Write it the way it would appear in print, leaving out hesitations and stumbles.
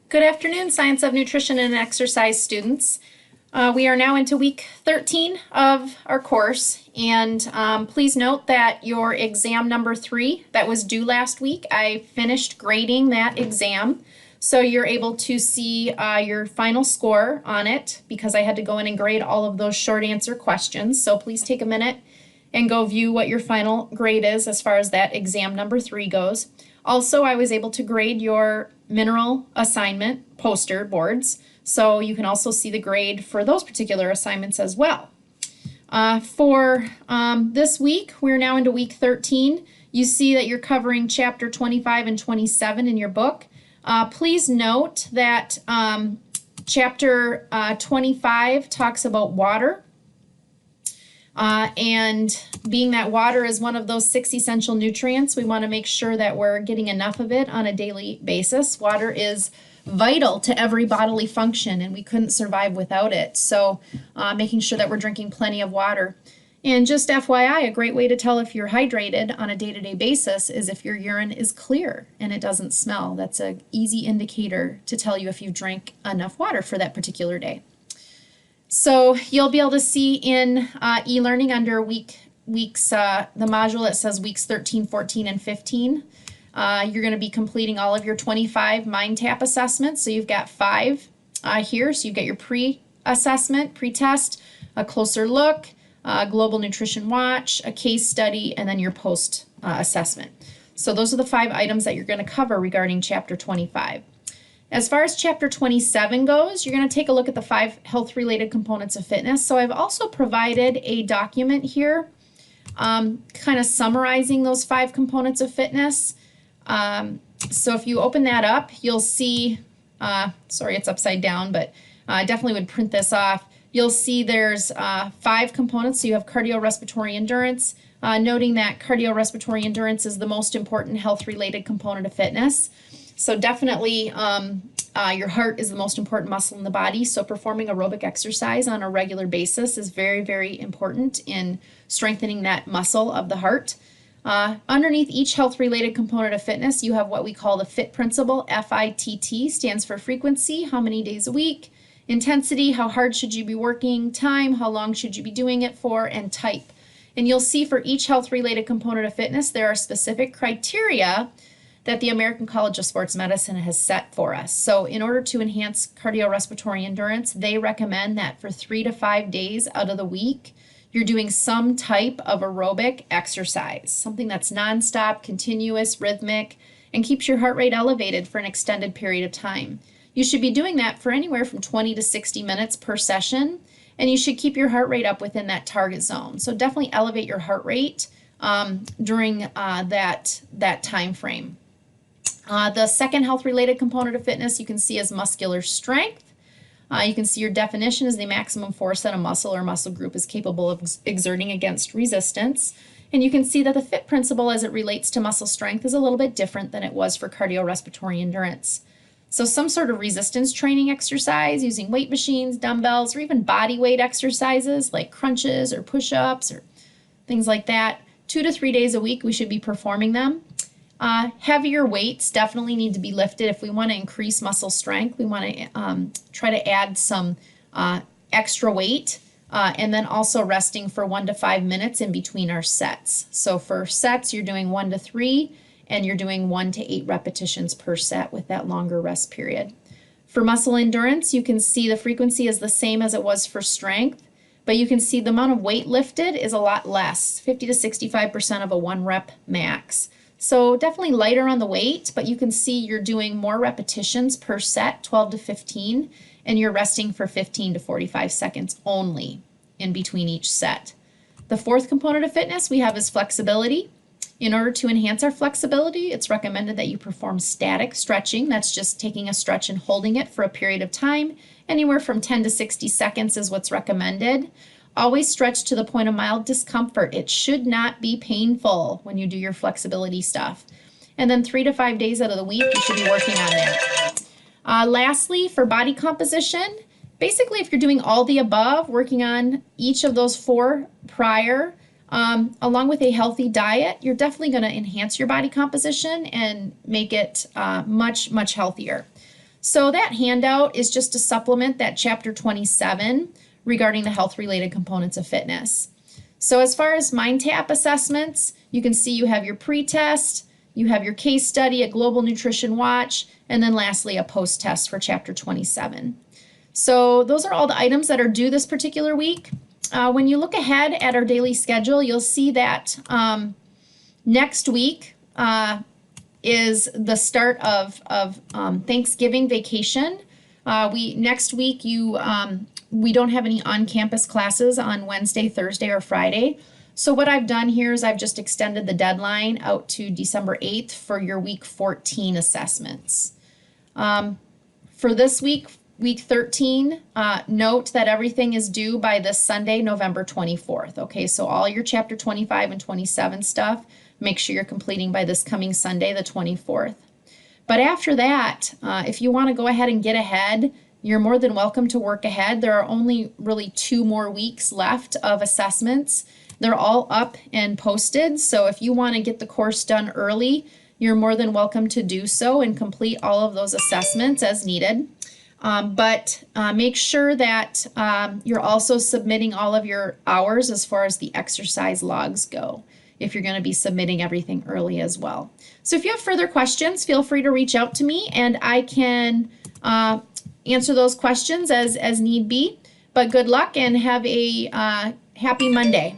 Good afternoon, Science of Nutrition and Exercise students. We are now into week 13 of our course, and please note that your exam number 3 that was due last week, I finished grading that exam, so you're able to see your final score on it because I had to go in and grade all of those short answer questions. So please take a minute and go view what your final grade is as far as that exam number 3 goes. Also, I was able to grade your mineral assignment poster boards, so you can also see the grade for those particular assignments as well. For this week, we're now into week 13. You see that you're covering chapter 25 and 27 in your book. Please note that chapter 25 talks about water. And being that water is one of those 6 essential nutrients, we want to make sure that we're getting enough of it on a daily basis. Water is vital to every bodily function, and we couldn't survive without it. So making sure that we're drinking plenty of water. And just FYI, a great way to tell if you're hydrated on a day-to-day basis is if your urine is clear and it doesn't smell. That's an easy indicator to tell you if you drank enough water for that particular day. So you'll be able to see in e-learning under the module that says weeks 13, 14, and 15. You're going to be completing all of your 25 MindTap assessments. So you've got 5 here. So you've got your pre-assessment, pre-test, a closer look, a global nutrition watch, a case study, and then your post-assessment. So those are the 5 items that you're going to cover regarding chapter 25. As far as chapter 27 goes, you're going to take a look at the 5 health-related components of fitness. So I've also provided a document here kind of summarizing those 5 components of fitness. So if you open that up, you'll see, sorry, it's upside down, but I definitely would print this off. You'll see there's 5 components. So you have cardiorespiratory endurance, noting that cardiorespiratory endurance is the most important health-related component of fitness. So definitely your heart is the most important muscle in the body. So performing aerobic exercise on a regular basis is very, very important in strengthening that muscle of the heart. Underneath each health-related component of fitness, you have what we call the FIT principle. F-I-T-T stands for frequency, how many days a week, intensity, how hard should you be working, time, how long should you be doing it for, and type. And you'll see for each health-related component of fitness, there are specific criteria that the American College of Sports Medicine has set for us. So in order to enhance cardiorespiratory endurance, they recommend that for 3 to 5 days out of the week, you're doing some type of aerobic exercise, something that's nonstop, continuous, rhythmic, and keeps your heart rate elevated for an extended period of time. You should be doing that for anywhere from 20 to 60 minutes per session, and you should keep your heart rate up within that target zone. So definitely elevate your heart rate during that time frame. The second health-related component of fitness you can see is muscular strength. You can see your definition is the maximum force that a muscle or muscle group is capable of exerting against resistance. And you can see that the FIT principle as it relates to muscle strength is a little bit different than it was for cardiorespiratory endurance. So some sort of resistance training exercise using weight machines, dumbbells, or even body weight exercises like crunches or push-ups or things like that. 2 to 3 days a week we should be performing them. Heavier weights definitely need to be lifted. If we want to increase muscle strength, we want to try to add some extra weight and then also resting for 1 to 5 minutes in between our sets. So for sets, you're doing 1 to 3 and you're doing 1 to 8 repetitions per set with that longer rest period. For muscle endurance, you can see the frequency is the same as it was for strength, but you can see the amount of weight lifted is a lot less, 50 to 65% of a 1 rep max. So definitely lighter on the weight, but you can see you're doing more repetitions per set, 12 to 15, and you're resting for 15 to 45 seconds only in between each set. The 4th component of fitness we have is flexibility. In order to enhance our flexibility, it's recommended that you perform static stretching. That's just taking a stretch and holding it for a period of time. Anywhere from 10 to 60 seconds is what's recommended. Always stretch to the point of mild discomfort. It should not be painful when you do your flexibility stuff. And then 3 to 5 days out of the week, you should be working on that. Lastly, for body composition, basically if you're doing all the above, working on each of those 4 prior, along with a healthy diet, you're definitely going to enhance your body composition and make it much, much healthier. So that handout is just to supplement that chapter 27 regarding the health-related components of fitness. So as far as MindTap assessments, you can see you have your pre-test, you have your case study, a global nutrition watch, and then lastly a post-test for chapter 27. So those are all the items that are due this particular week. When you look ahead at our daily schedule, you'll see that next week is the start of Thanksgiving vacation. Next week we don't have any on-campus classes on Wednesday, Thursday, or Friday. So what I've done here is I've just extended the deadline out to December 8th for your week 14 assessments. For this week, week 13, note that everything is due by this Sunday, November 24th. Okay, so all your chapter 25 and 27 stuff, make sure you're completing by this coming Sunday, the 24th. But after that, if you want to go ahead and get ahead, you're more than welcome to work ahead. There are only really 2 more weeks left of assessments. They're all up and posted, so if you want to get the course done early, you're more than welcome to do so and complete all of those assessments as needed. But make sure that you're also submitting all of your hours as far as the exercise logs go, if you're going to be submitting everything early as well. So if you have further questions, feel free to reach out to me and I can answer those questions as need be. But good luck and have a happy Monday.